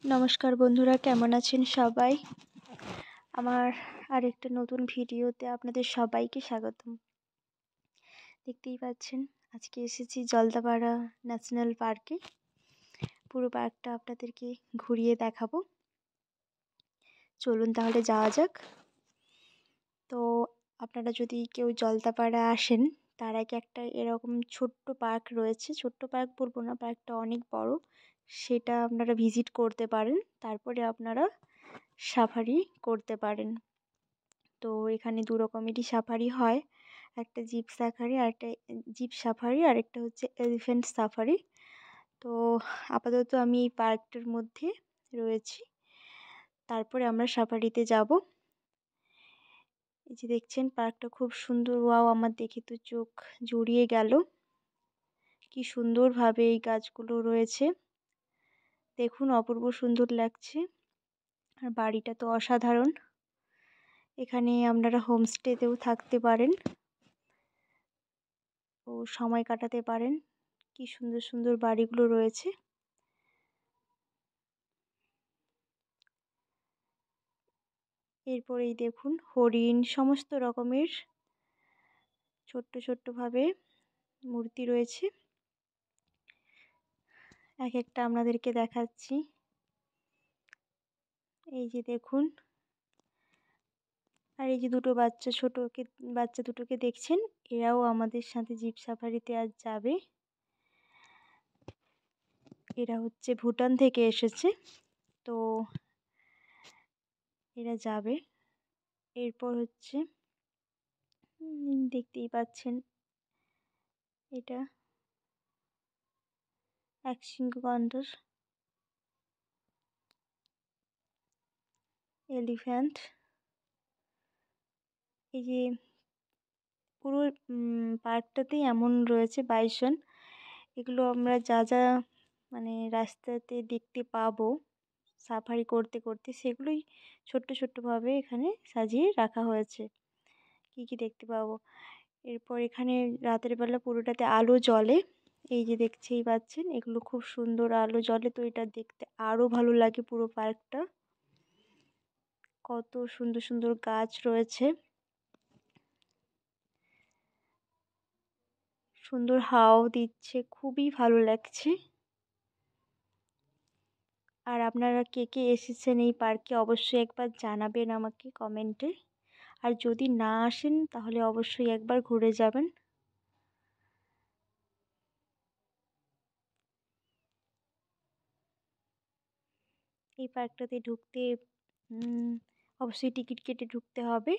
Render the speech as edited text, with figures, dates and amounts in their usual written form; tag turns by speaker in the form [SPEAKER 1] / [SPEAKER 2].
[SPEAKER 1] নমস্কার বন্ধুরা, কেমন আছেন সবাই? আমার আরেকটা নতুন ভিডিওতে আপনাদের সবাইকে স্বাগতম। দেখতেই পাচ্ছেন আজকে এসেছি জলদাপাড়া ন্যাশনাল পার্কে। পুরো পার্কটা আপনাদেরকে ঘুরিয়ে দেখাবো। চলুন তাহলে যাওয়া যাক। তো আপনারা যদি কেউ জলদাপাড়া আসেন, তার আগে একটা এরকম ছোট্ট পার্ক রয়েছে। ছোট্ট পার্ক বলবো না, পার্কটা অনেক বড়। সেটা আপনারা ভিজিট করতে পারেন, তারপরে আপনারা সাফারি করতে পারেন। তো এখানে দু রকমেরই সাফারি হয়, একটা জিপ সাফারি আর একটা হচ্ছে এলিফ্যান্ট সাফারি। তো আপাতত আমি এই পার্কটার মধ্যে রয়েছি, তারপরে আমরা সাফারিতে যাব। এই যে দেখছেন পার্কটা খুব সুন্দর। ওয়াও, আমার দেখে তো চোখ জুড়িয়ে গেল। কি সুন্দরভাবে এই গাছগুলো রয়েছে, দেখুন অপূর্ব সুন্দর লাগছে। আর বাড়িটা তো অসাধারণ। এখানে আপনারা হোমস্টেতেও থাকতে পারেন ও সময় কাটাতে পারেন। কি সুন্দর সুন্দর বাড়িগুলো রয়েছে। এরপরেই দেখুন হরিণ, সমস্ত রকমের ছোট্ট ছোট্টভাবে মূর্তি রয়েছে। এক একটা আপনাদেরকে দেখাচ্ছি। এই যে দেখুন, আর এই যে দুটো বাচ্চা দুটোকে দেখছেন, এরাও আমাদের সাথে জিপ সাফারিতে আজ যাবে। এরা হচ্ছে ভুটান থেকে এসেছে, তো এরা যাবে। এরপর হচ্ছে দেখতেই পাচ্ছেন, এটা এক শৃঙ্গ গন্ডার, এলিফ্যান্ট। এই যে পুরো পার্কটাতেই এমন রয়েছে বাইসন। এগুলো আমরা যা যা মানে রাস্তাতে দেখতে পাবো সাফারি করতে করতে, সেগুলোই ছোট্ট ছোট্টভাবে এখানে সাজিয়ে রাখা হয়েছে। কি কি দেখতে পাবো। এরপর এখানে রাতের বেলা পুরোটাতে আলো জ্বলে। এই যে দেখতেই পাচ্ছেন, এগুলো খুব সুন্দর আলো জ্বলে, তো এটা দেখতে আরও ভালো লাগে। পুরো পার্কটা কত সুন্দর সুন্দর গাছ রয়েছে, সুন্দর হাওয়াও দিচ্ছে, খুবই ভালো লাগছে। আর আপনারা কে কে এসেছেন এই পার্কে অবশ্যই একবার জানাবেন আমাকে কমেন্টে। আর যদি না আসেন তাহলে অবশ্যই একবার ঘুরে যাবেন। এই পার্কটাতে ঢুকতে অবশ্যই টিকিট কেটে ঢুকতে হবে।